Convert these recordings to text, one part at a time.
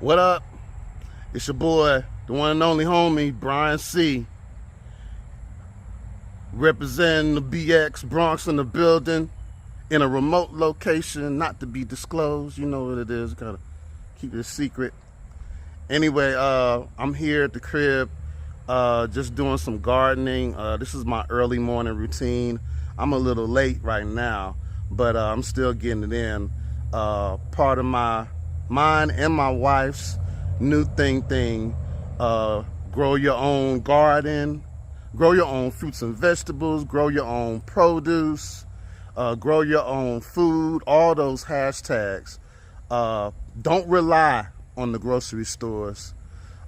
What up? It's your boy, the one and only homie, Brian C. Representing the BX, Bronx in the building, in a remote location, not to be disclosed. You know what it is, gotta keep it a secret. Anyway, I'm here at the crib, just doing some gardening. This is my early morning routine. I'm a little late right now, but I'm still getting it in. Part of mine and my wife's new thing, grow your own garden, grow your own fruits and vegetables, grow your own produce, grow your own food, all those hashtags. Don't rely on the grocery stores,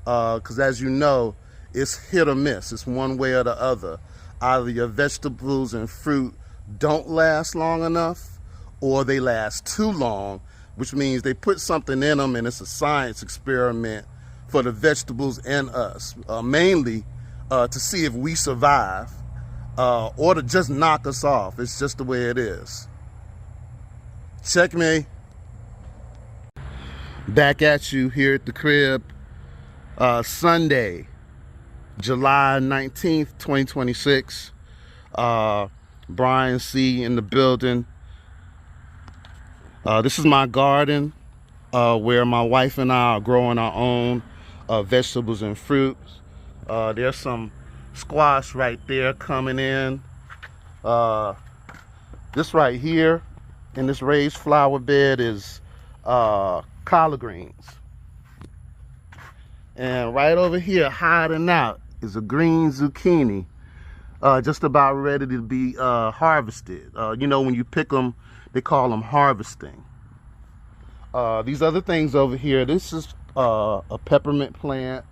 because as you know, it's hit or miss. It's one way or the other. Either your vegetables and fruit don't last long enough, or they last too long, which means they put something in them and it's a science experiment for the vegetables and us, mainly to see if we survive, or to just knock us off. It's just the way it is. Check me. Back at you here at the crib, Sunday, July 19th, 2026. Brian C. in the building. This is my garden, where my wife and I are growing our own vegetables and fruits. There's some squash right there coming in. This right here in this raised flower bed is collard greens. And right over here hiding out is a green zucchini, just about ready to be harvested. You know, when you pick them, they call them harvesting. These other things over here, this is a peppermint plant,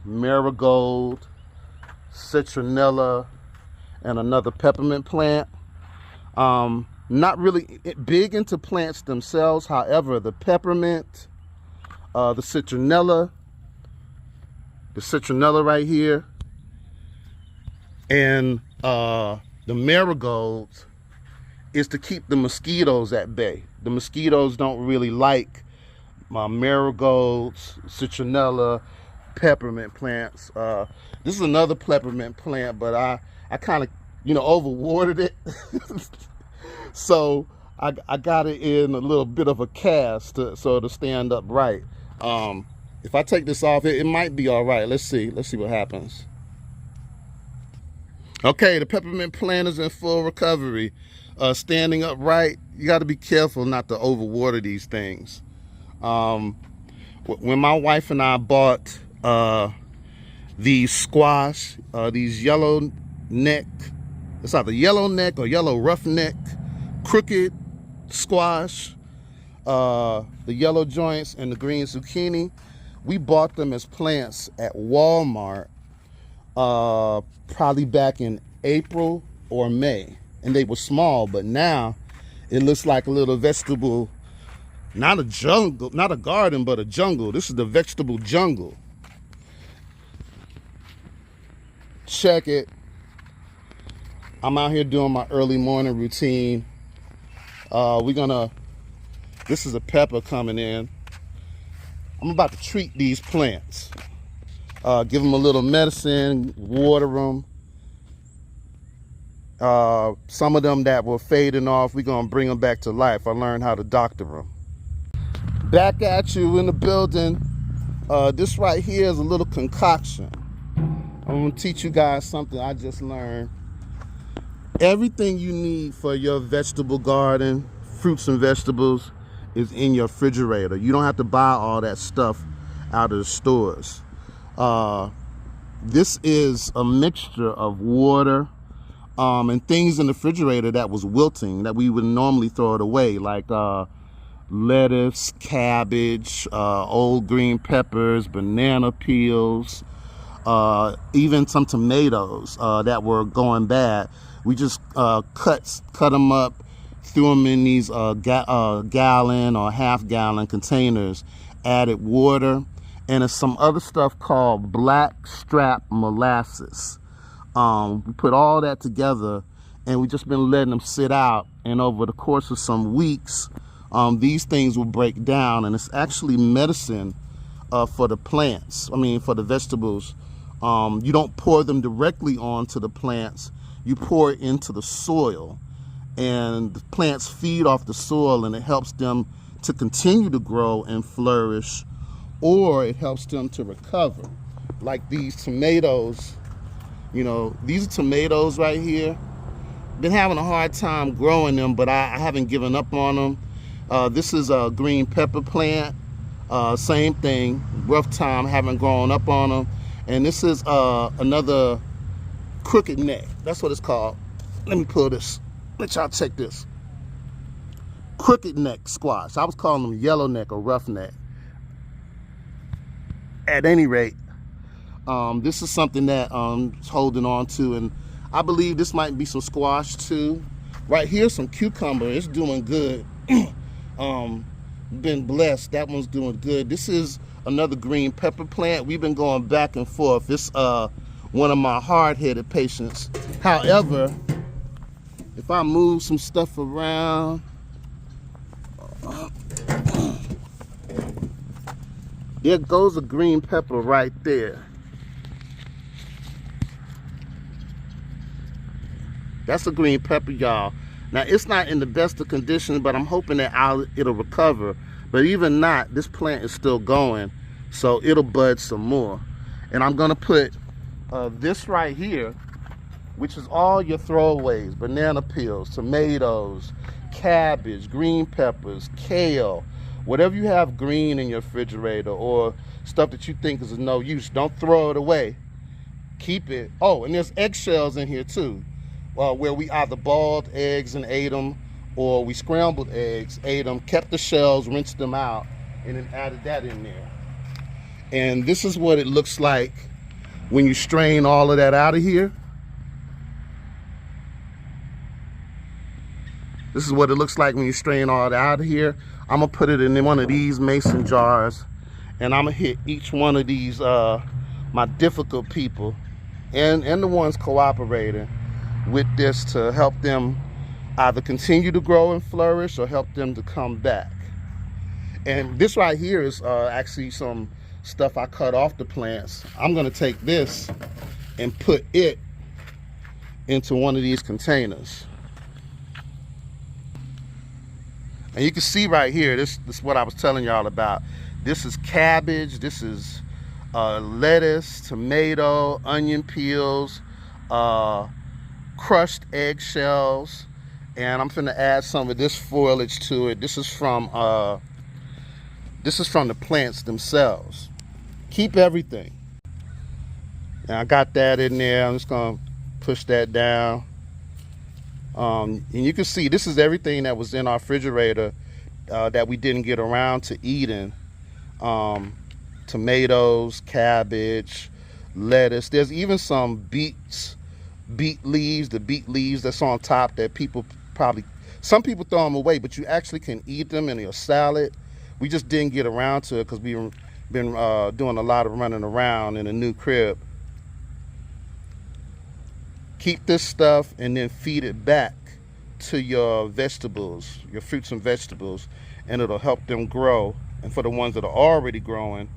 marigold, citronella, and another peppermint plant. Not really big into plants themselves. However, the peppermint, the citronella right here, and the marigolds is to keep the mosquitoes at bay. The mosquitoes don't really like my marigolds, citronella, peppermint plants. This is another peppermint plant, but I kind of, overwatered it. So I got it in a little bit of a cast so it'll stand up right. If I take this off, it might be all right. Let's see what happens. Okay, the peppermint plant is in full recovery. Standing up right. You got to be careful not to overwater these things. When my wife and I bought these squash, these yellow neck, it's either yellow neck or yellow roughneck, crooked squash, the yellow joints and the green zucchini, we bought them as plants at Walmart, probably back in April or May. And they were small, but now it looks like a little vegetable, not a jungle, not a garden, but a jungle. This is the vegetable jungle. Check it. I'm out here doing my early morning routine. This is a pepper coming in. I'm about to treat these plants. Give them a little medicine, water them. Some of them that were fading off, we're gonna bring them back to life. I learned how to doctor them. Back at you in the building. This right here is a little concoction. I'm gonna teach you guys something I just learned. Everything you need for your vegetable garden, fruits and vegetables, is in your refrigerator. You don't have to buy all that stuff out of the stores. This is a mixture of water, and things in the refrigerator that was wilting that we would normally throw it away, like lettuce, cabbage, old green peppers, banana peels, even some tomatoes that were going bad. We just cut them up, threw them in these gallon or half-gallon containers, added water, and there's some other stuff called blackstrap molasses. We put all that together, and we just been letting them sit out, and over the course of some weeks, these things will break down, and it's actually medicine for the plants. I mean, for the vegetables. You don't pour them directly onto the plants. You pour it into the soil, and the plants feed off the soil, and it helps them to continue to grow and flourish, or it helps them to recover. Like these tomatoes, you know, these are tomatoes right here. Been having a hard time growing them, but I haven't given up on them. This is a green pepper plant. Same thing, rough time, haven't grown up on them. And this is another crooked neck. That's what it's called. Let me pull this. Let y'all check this. Crooked neck squash. I was calling them yellow neck or rough neck. At any rate, this is something that I'm holding on to, and I believe this might be some squash too. Right here, some cucumber. It's doing good. Been blessed. That one's doing good. This is another green pepper plant. We've been going back and forth. It's one of my hard-headed patients. However, if I move some stuff around, there goes a green pepper right there. That's a green pepper, y'all. Now, it's not in the best of conditions, but I'm hoping that it'll recover. But even not, this plant is still going, so it'll bud some more. And I'm gonna put this right here, which is all your throwaways: banana peels, tomatoes, cabbage, green peppers, kale, whatever you have green in your refrigerator or stuff that you think is of no use, don't throw it away. Keep it. Oh, and there's eggshells in here too, where we either boiled eggs and ate them, or we scrambled eggs, ate them, kept the shells, rinsed them out, and then added that in there. And this is what it looks like when you strain all of that out of here. This is what it looks like when you strain all that out of here. I'm gonna put it in one of these mason jars, and I'm gonna hit each one of these, my difficult people, and the ones cooperating with this, to help them either continue to grow and flourish or help them to come back. And this right here is actually some stuff I cut off the plants. I'm gonna take this and put it into one of these containers. And you can see right here, this is what I was telling y'all about. This is cabbage, this is lettuce, tomato, onion peels, crushed eggshells, and I'm finna add some of this foliage to it. This is from the plants themselves. Keep everything. And I got that in there. I'm just gonna push that down. And you can see this is everything that was in our refrigerator that we didn't get around to eating. Tomatoes, cabbage, lettuce. There's even some beet leaves, the beet leaves that's on top that some people throw them away, but you actually can eat them in your salad. We just didn't get around to it because we've been doing a lot of running around in a new crib. Keep this stuff and then feed it back to your vegetables, your fruits and vegetables, and it'll help them grow. And for the ones that are already growing,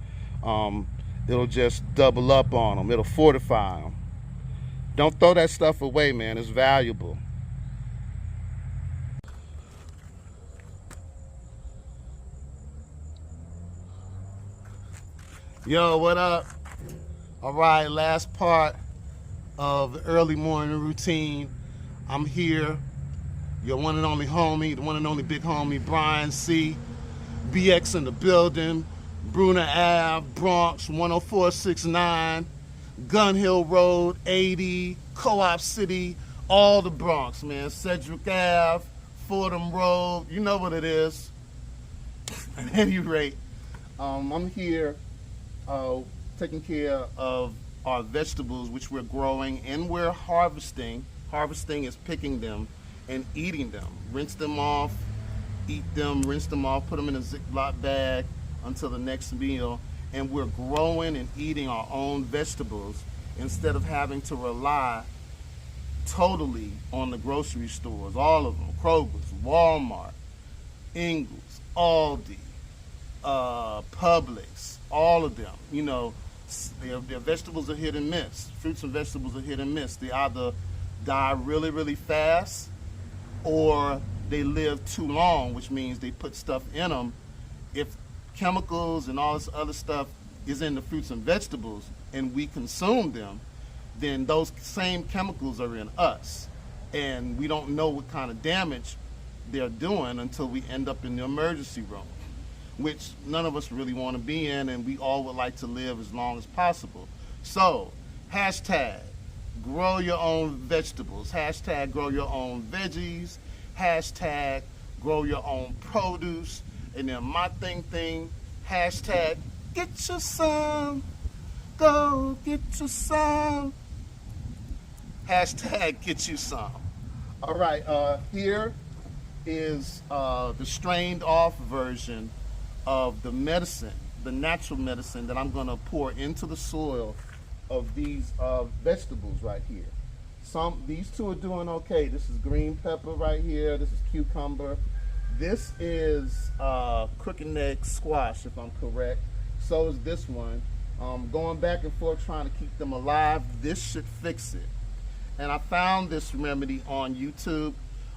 it'll just double up on them. It'll fortify them. Don't throw that stuff away, man. It's valuable. Yo, what up? All right, last part of the early morning routine. I'm here, your one and only homie, the one and only big homie, Brian C. BX in the building, Bruner Ave, Bronx, 10469, Gun Hill Road, 80, Co-op City, all the Bronx, man. Cedric Ave, Fordham Road, you know what it is. At any rate, I'm here taking care of our vegetables, which we're growing and we're harvesting. Harvesting is picking them and eating them. Rinse them off, eat them, rinse them off, put them in a Ziploc bag until the next meal. And we're growing and eating our own vegetables instead of having to rely totally on the grocery stores, all of them, Kroger's, Walmart, Ingles, Aldi, Publix, all of them. You know, their vegetables are hit and miss. Fruits and vegetables are hit and miss. They either die really, really fast, or they live too long, which means they put stuff in them. If chemicals and all this other stuff is in the fruits and vegetables and we consume them, then those same chemicals are in us. And we don't know what kind of damage they're doing until we end up in the emergency room, which none of us really want to be in, and we all would like to live as long as possible. So, hashtag grow your own vegetables, hashtag grow your own veggies, hashtag grow your own produce, and then my thing, hashtag get you some, go get you some, hashtag get you some. All right, here is the strained off version of the medicine, the natural medicine that I'm gonna pour into the soil of these vegetables right here. These two are doing okay. This is green pepper right here. This is cucumber. This is crooked neck squash, if I'm correct. So is this one. Going back and forth trying to keep them alive. This should fix it. And I found this remedy on YouTube.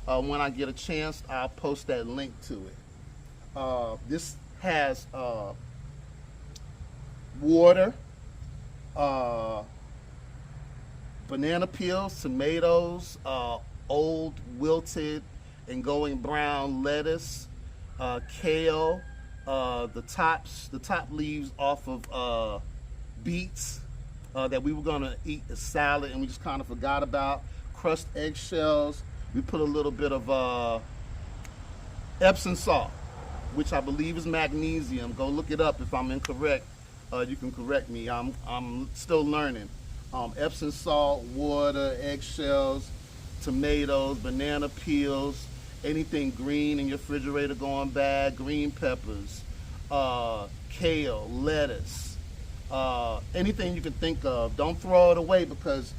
When I get a chance, I'll post that link to it. This has water, banana peels, tomatoes, old wilted and going brown lettuce, kale, the top leaves off of beets that we were gonna eat as salad and we just kind of forgot about, crushed eggshells. We put a little bit of Epsom salt, which I believe is magnesium. Go look it up if I'm incorrect. You can correct me. I'm still learning. Epsom salt, water, eggshells, tomatoes, banana peels, anything green in your refrigerator going bad, green peppers, kale, lettuce, anything you can think of. Don't throw it away, because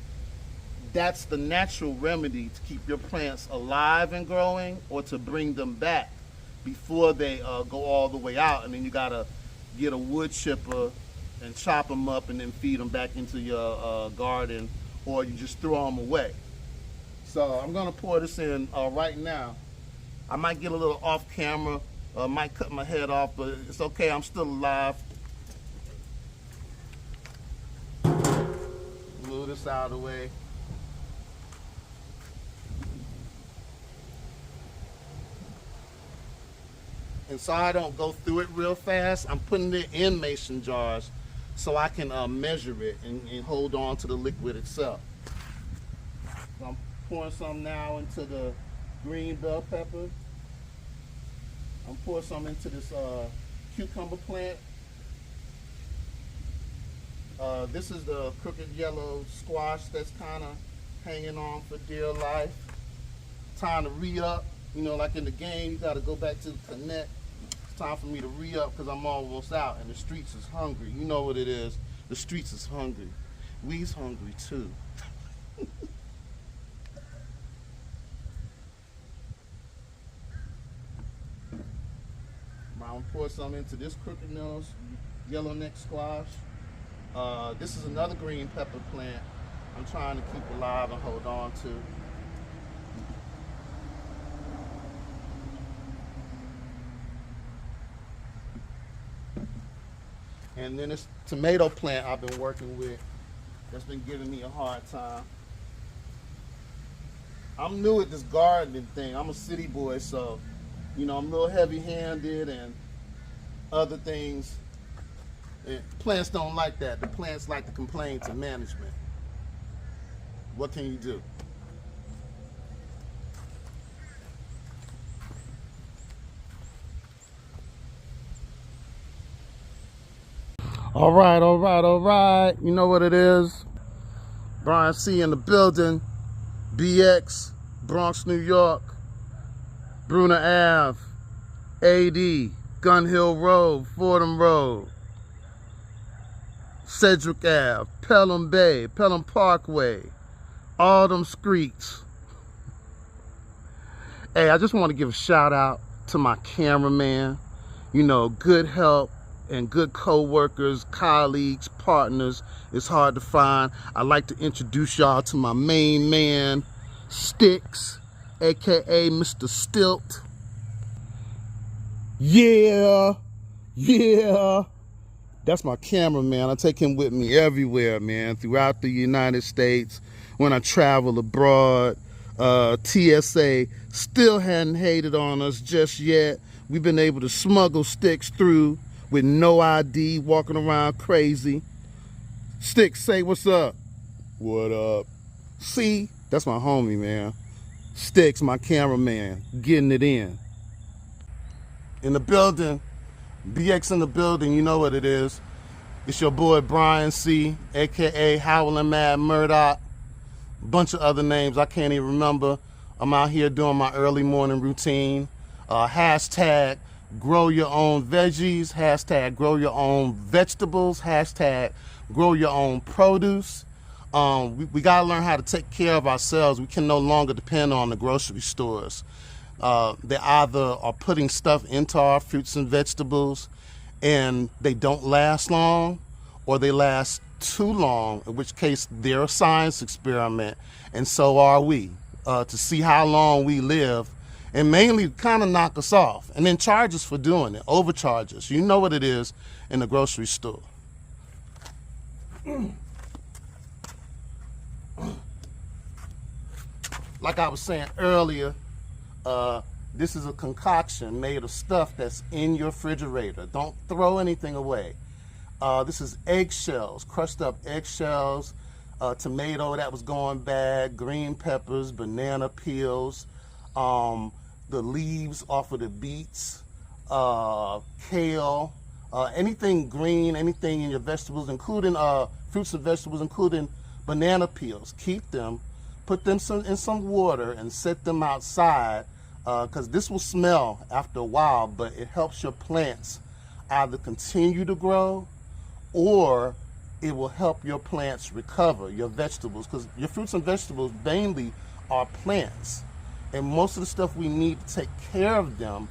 that's the natural remedy to keep your plants alive and growing, or to bring them back before they go all the way out, and then you gotta get a wood chipper and chop them up and then feed them back into your garden, or you just throw them away. So I'm gonna pour this in right now. I might get a little off camera, might cut my head off, but it's okay, I'm still alive. Move this out of the way. And so I don't go through it real fast, I'm putting it in mason jars so I can measure it and hold on to the liquid itself. So I'm pouring some now into the green bell pepper. I'm pouring some into this cucumber plant. This is the crooked yellow squash that's kind of hanging on for dear life. Time to re-up. You know, like in the game, you got to go back to the connect. Time for me to re-up because I'm almost out and the streets is hungry. You know what it is. The streets is hungry. We's hungry too. I'm gonna pour some into this crooked nose, yellow neck squash. This is another green pepper plant I'm trying to keep alive and hold on to. And then this tomato plant I've been working with that's been giving me a hard time. I'm new at this gardening thing. I'm a city boy, so, you know, I'm a little heavy-handed and other things. And plants don't like that. The plants like to complain to management. What can you do? All right. You know what it is. Brian C in the building. BX, Bronx, New York. Bruner Ave, AD, Gun Hill Road, Fordham Road. Cedric Ave, Pelham Bay, Pelham Parkway. All them streets. Hey, I just want to give a shout out to my cameraman, You know, good help and good co-workers, colleagues, partners is hard to find. I'd like to introduce y'all to my main man, Sticks, aka Mr. Stilt. Yeah. That's my cameraman. I take him with me everywhere, man, throughout the United States. When I travel abroad, TSA still hadn't hated on us just yet. We've been able to smuggle Sticks through with no ID, walking around crazy. Sticks, say what's up. What up? See, that's my homie, man. Sticks, my cameraman, getting it in. In the building, BX in the building, you know what it is. It's your boy Brian C, aka Howlin' Mad Murdoch. Bunch of other names I can't even remember. I'm out here doing my early morning routine. Hashtag grow your own veggies, hashtag grow your own vegetables, hashtag grow your own produce. We gotta learn how to take care of ourselves. We can no longer depend on the grocery stores. They either are putting stuff into our fruits and vegetables and they don't last long, or they last too long, in which case they're a science experiment, and so are we, to see how long we live, and mainly kind of knock us off, and then charge us for doing it, overcharge us. You know what it is in the grocery store. Like I was saying earlier, this is a concoction made of stuff that's in your refrigerator. Don't throw anything away. This is eggshells, crushed up eggshells, tomato that was going bad, green peppers, banana peels, the leaves off of the beets, kale, anything green, anything in your vegetables, including fruits and vegetables, including banana peels. Keep them, put them in some water and set them outside, because this will smell after a while, but it helps your plants either continue to grow or it will help your plants recover, your vegetables, because your fruits and vegetables mainly are plants. And most of the stuff we need to take care of them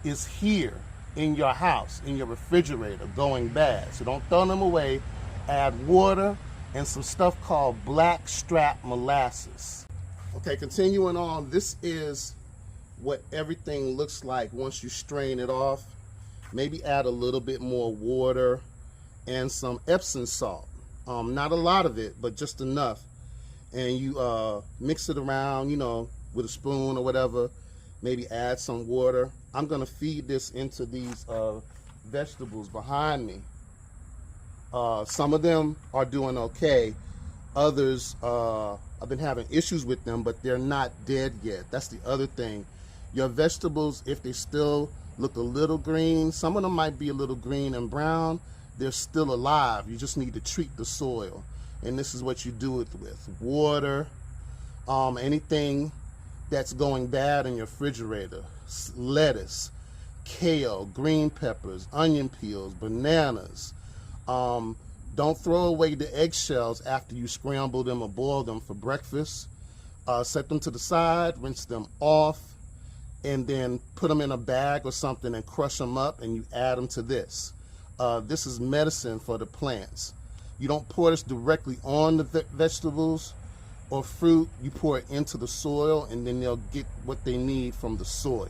is here in your house, in your refrigerator, going bad. So don't throw them away. Add water and some stuff called blackstrap molasses. Okay, continuing on, this is what everything looks like once you strain it off. Maybe add a little bit more water and some Epsom salt. Not a lot of it, but just enough. And you mix it around, you know, with a spoon or whatever. Maybe add some water. I'm gonna feed this into these vegetables behind me. Some of them are doing okay. Others, I've been having issues with them, but they're not dead yet. That's the other thing. Your vegetables, if they still look a little green, some of them might be a little green and brown, they're still alive. You just need to treat the soil. And this is what you do it with. Water, anything that's going bad in your refrigerator, lettuce, kale, green peppers, onion peels, bananas. Don't throw away the eggshells after you scramble them or boil them for breakfast. Set them to the side, rinse them off, and then put them in a bag or something and crush them up, and you add them to this. This is medicine for the plants. You don't pour this directly on the vegetables or fruit. You pour it into the soil, and then they'll get what they need from the soil.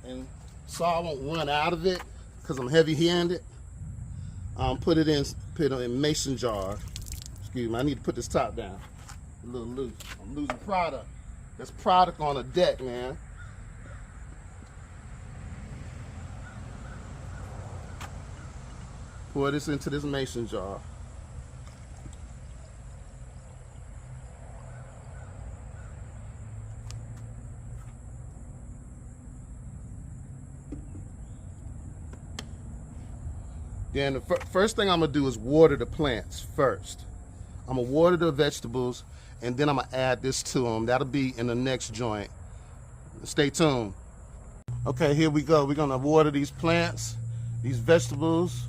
And so I won't run out of it because I'm heavy-handed. Put it in mason jar. Excuse me, I need to put this top down. A little loose. I'm losing product. There's product on the deck, man. Pour this into this mason jar. Then the first thing I'm gonna do is water the plants first. I'm gonna water the vegetables, and then I'm gonna add this to them. That'll be in the next joint. Stay tuned. Okay, here we go. We're gonna water these plants, these vegetables.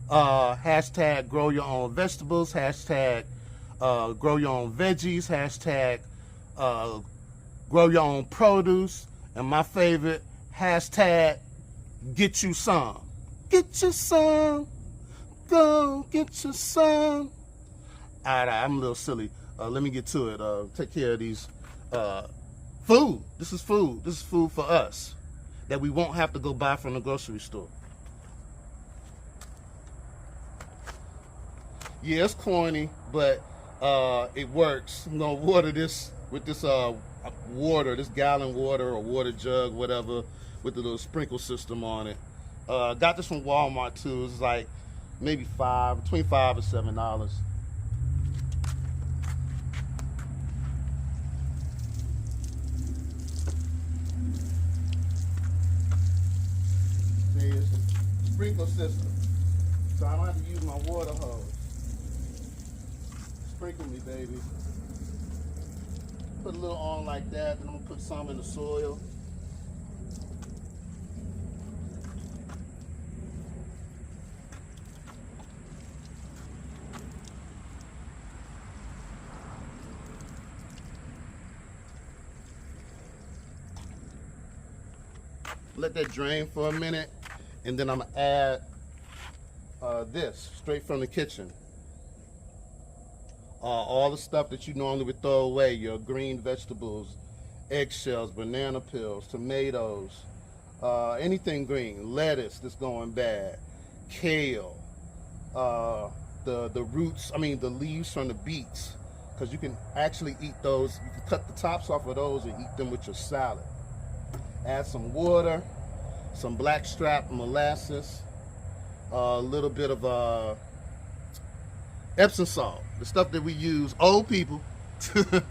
Hashtag grow your own vegetables. Hashtag grow your own veggies, hashtag grow your own produce, and my favorite, hashtag get you some. Get you some. Go get you some. All right, I'm a little silly. Let me get to it. Take care of these food. This is food. This is food for us that we won't have to go buy from the grocery store. Yeah, it's corny, but it works. I'm gonna water this with this water, this gallon water or water jug, whatever, with the little sprinkle system on it. Got this from Walmart too. It's like maybe between $5 and $7. See, it's a sprinkle system, so I don't have to use my water hose. Sprinkle me, baby. Put a little on like that, then I'm gonna put some in the soil. Let that drain for a minute, and then I'm gonna add this straight from the kitchen. All the stuff that you normally would throw away, your green vegetables, eggshells, banana peels, tomatoes, anything green, lettuce that's going bad, kale, the roots, the leaves from the beets, because you can actually eat those. You can cut the tops off of those and eat them with your salad. Add some water, some blackstrap molasses, a little bit of Epsom salt, the stuff that we use, old people, the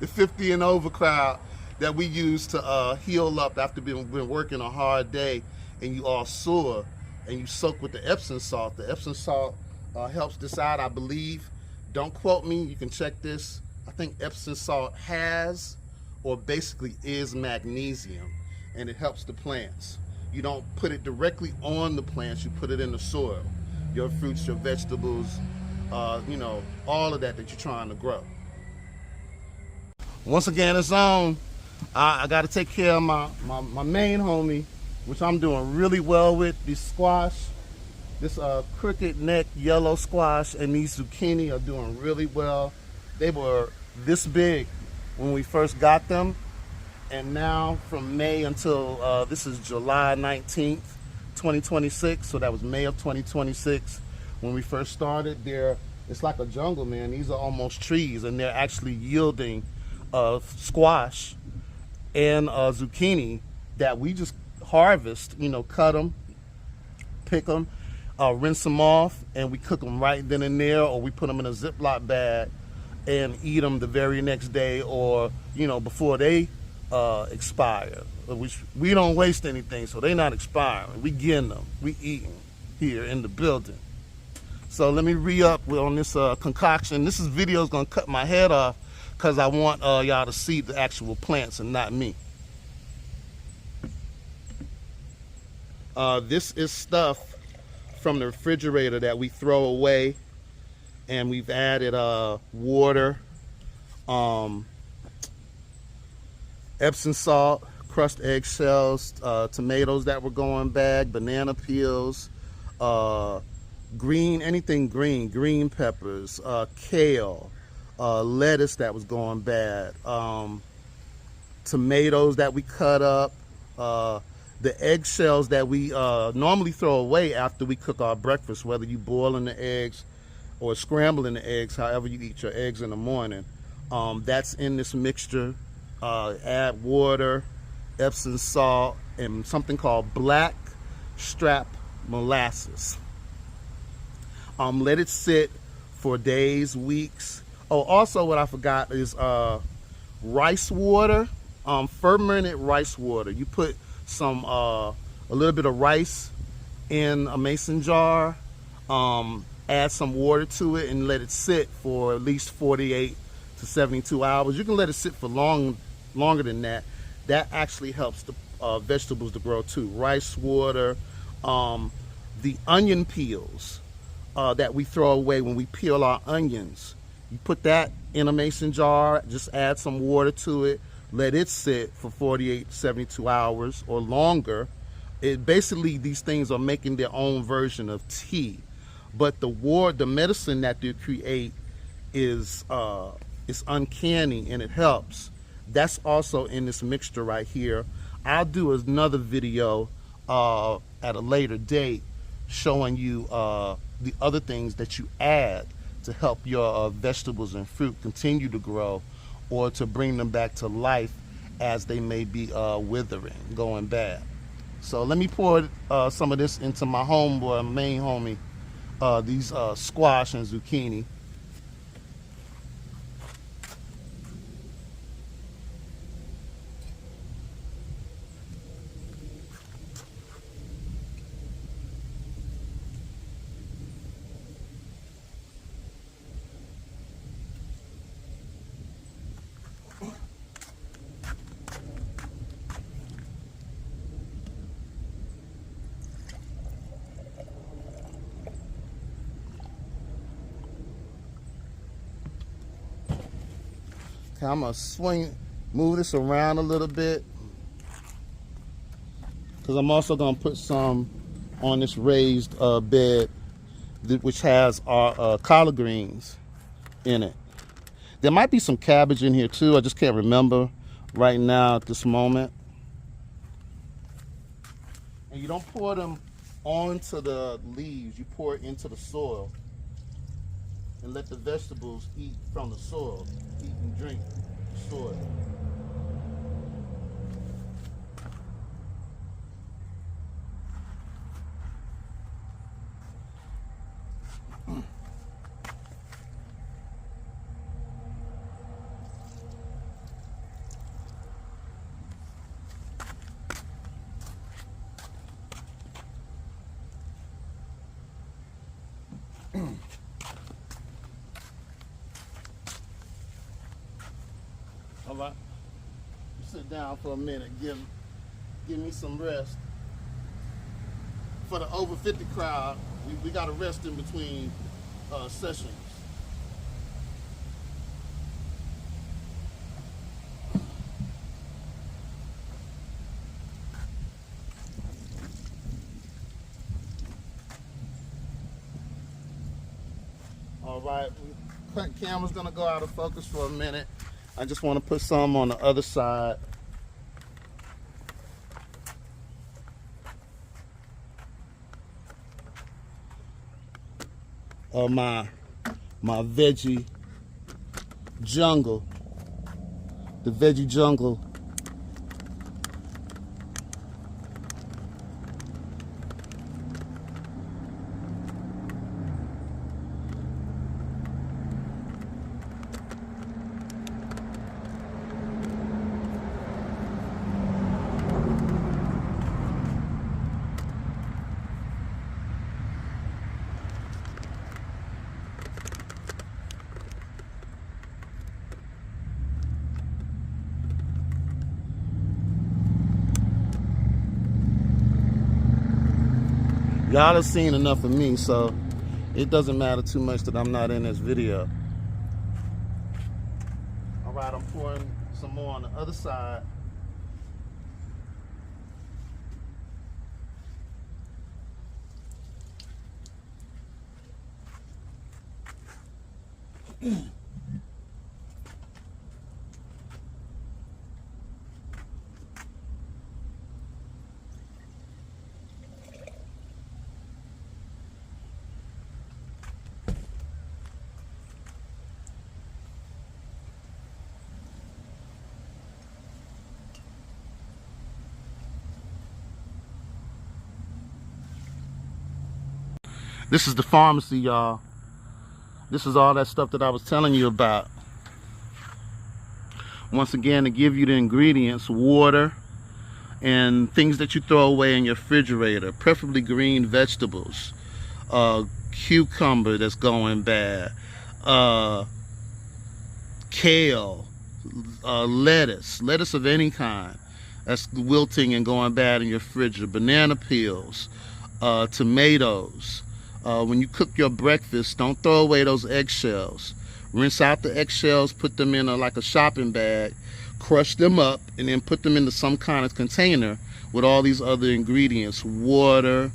50 and over crowd, that we use to heal up after been working a hard day and you all sore, and you soak with the Epsom salt. The Epsom salt helps this out, I believe. Don't quote me, you can check this. I think Epsom salt has, or basically is, magnesium, and it helps the plants. You don't put it directly on the plants, you put it in the soil. Your fruits, your vegetables, all of that you're trying to grow. Once again, it's on. I got to take care of my main homie, which I'm doing really well with. This squash, this crooked neck yellow squash, and these zucchini are doing really well. They were this big when we first got them, and now from May until this is July 19th, 2026, so that was May of 2026 when we first started. It's like a jungle, man. These are almost trees, and they're actually yielding squash and zucchini that we just harvest, cut them, pick them, rinse them off, and we cook them right then and there, or we put them in a Ziploc bag and eat them the very next day, or before they expire. We don't waste anything, so they're not expiring. We getting them, we eating here in the building. So let me re-up on this concoction. This video's gonna cut my head off because I want y'all to see the actual plants and not me. This is stuff from the refrigerator that we throw away, and we've added water, Epsom salt, crushed eggshells, tomatoes that were going bad, banana peels, anything green peppers, kale, lettuce that was going bad, tomatoes that we cut up, the eggshells that we normally throw away after we cook our breakfast, whether you boiling the eggs or scrambling the eggs, however you eat your eggs in the morning. That's in this mixture. Add water, Epsom salt, and something called black strap molasses. Let it sit for days, weeks. Oh, also what I forgot is rice water, fermented rice water. You put some a little bit of rice in a mason jar, add some water to it, and let it sit for at least 48 to 72 hours. You can let it sit for longer than that. That actually helps the vegetables to grow too. Rice water, the onion peels that we throw away when we peel our onions. You put that in a mason jar, just add some water to it, let it sit for 48, 72 hours or longer. Basically, these things are making their own version of tea. But the medicine that they create is uncanny, and it helps. That's also in this mixture right here. I'll do another video at a later date showing you the other things that you add to help your vegetables and fruit continue to grow, or to bring them back to life as they may be withering, going bad. So let me pour some of this into my homeboy, my main homie, these squash and zucchini. Okay, I'm gonna move this around a little bit, because I'm also gonna put some on this raised bed, which has our collard greens in it. There might be some cabbage in here too. I just can't remember right now at this moment. And you don't pour them onto the leaves. You pour it into the soil and let the vegetables eat from the soil, eat and drink the soil. All right, sit down for a minute, give me some rest. For the over 50 crowd, we got to rest in between sessions. All right, camera's gonna go out of focus for a minute. I just want to put some on the other side. Of my veggie jungle, the veggie jungle. Y'all have seen enough of me, so it doesn't matter too much that I'm not in this video. All right, I'm pouring some more on the other side. This is the pharmacy, y'all. This is all that stuff that I was telling you about. Once again, to give you the ingredients: water and things that you throw away in your refrigerator, preferably green vegetables, cucumber that's going bad, kale, lettuce of any kind that's wilting and going bad in your refrigerator, banana peels, tomatoes. When you cook your breakfast, don't throw away those eggshells. rinse out the eggshells, put them in like a shopping bag, crush them up, and then put them into some kind of container with all these other ingredients: water,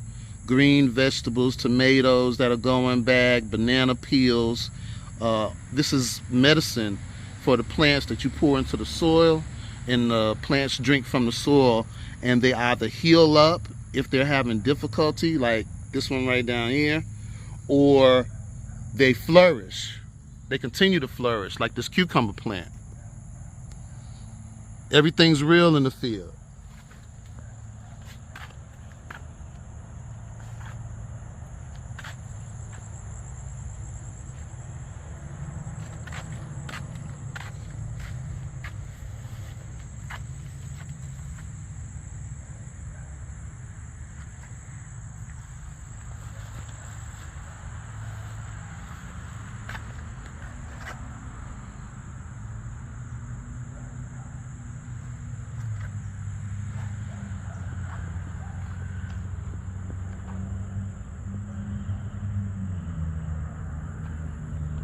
green vegetables, tomatoes that'll go in bag, banana peels. This is medicine for the plants that you pour into the soil, and the plants drink from the soil, and they either heal up if they're having difficulty, like this one right down here, or they flourish. They continue to flourish, like this cucumber plant. Everything's real in the field.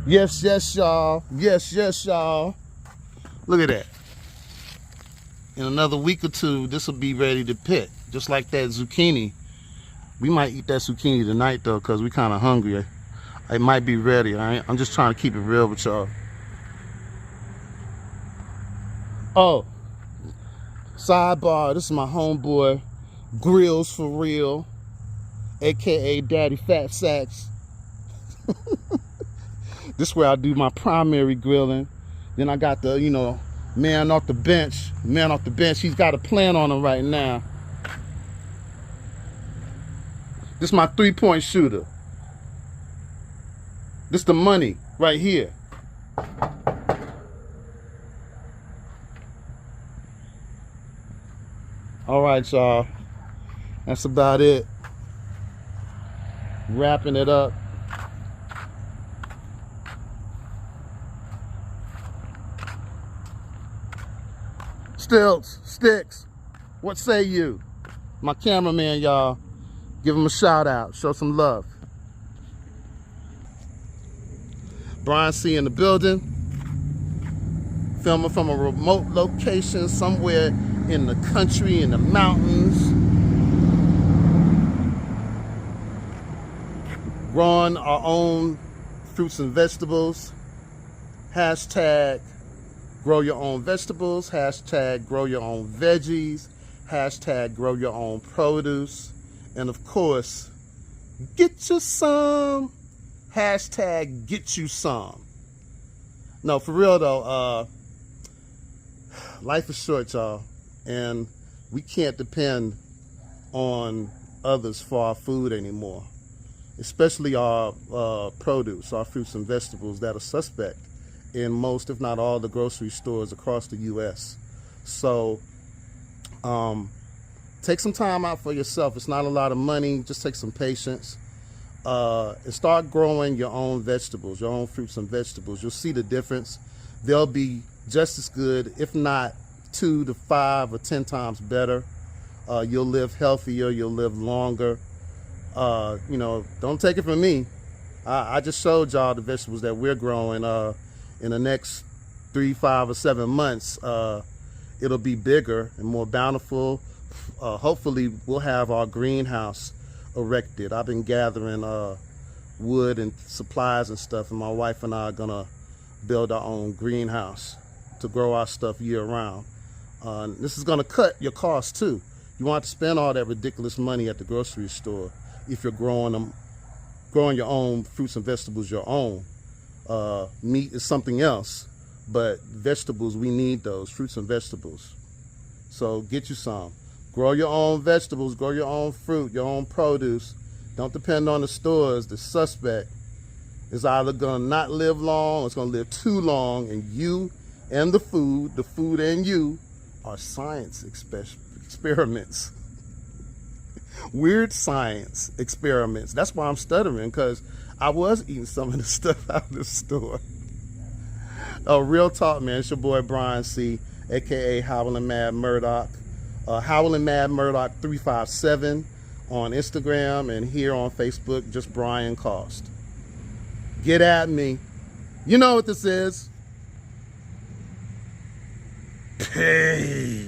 Yes, yes, y'all. Yes, yes, y'all. Look at that. In another week or two, this will be ready to pick. Just like that zucchini. We might eat that zucchini tonight, though, because we kind of hungry. It might be ready, all right? I'm just trying to keep it real with y'all. Oh, sidebar. This is my homeboy, Grills for Real, a.k.a. Daddy Fat Sacks. This is where I do my primary grilling. Then I got the, man off the bench. Man off the bench, he's got a plan on him right now. This is my 3-point shooter. This is the money right here. All right, y'all. That's about it. Wrapping it up. Stilts, sticks, what say you? My cameraman, y'all. Give him a shout out. Show some love. Brian C. in the building. Filming from a remote location somewhere in the country, in the mountains. Growing our own fruits and vegetables. Hashtag grow your own vegetables, hashtag grow your own veggies, hashtag grow your own produce, and of course, get you some, hashtag get you some. No, for real though, life is short, y'all, and we can't depend on others for our food anymore, especially our produce, our fruits and vegetables that are suspect in most, if not all, the grocery stores across the U.S. So take some time out for yourself. It's not a lot of money. Just take some patience and start growing your own vegetables, your own fruits and vegetables. You'll see the difference. They'll be just as good, if not 2 to 5 or 10 times better. You'll live healthier. You'll live longer. Don't take it from me. I just showed y'all the vegetables that we're growing. In the next 3, 5, or 7 months, it'll be bigger and more bountiful. Hopefully, we'll have our greenhouse erected. I've been gathering wood and supplies and stuff, and my wife and I are gonna build our own greenhouse to grow our stuff year-round. This is gonna cut your costs too. You want to spend all that ridiculous money at the grocery store if you're growing your own fruits and vegetables your own. Meat is something else, but vegetables, we need those, fruits and vegetables. So get you some. Grow your own vegetables, grow your own fruit, your own produce. Don't depend on the stores. The suspect is either gonna not live long or it's gonna live too long, and you and the food and you are science experiments. Weird science experiments. That's why I'm stuttering, because I was eating some of the stuff out of the store. Oh, real talk, man. It's your boy Brian C., a.k.a. Howlin' Mad Murdoch. Howlin' Mad Murdoch 357 on Instagram, and here on Facebook, just Brian Cost. Get at me. You know what this is. Peace.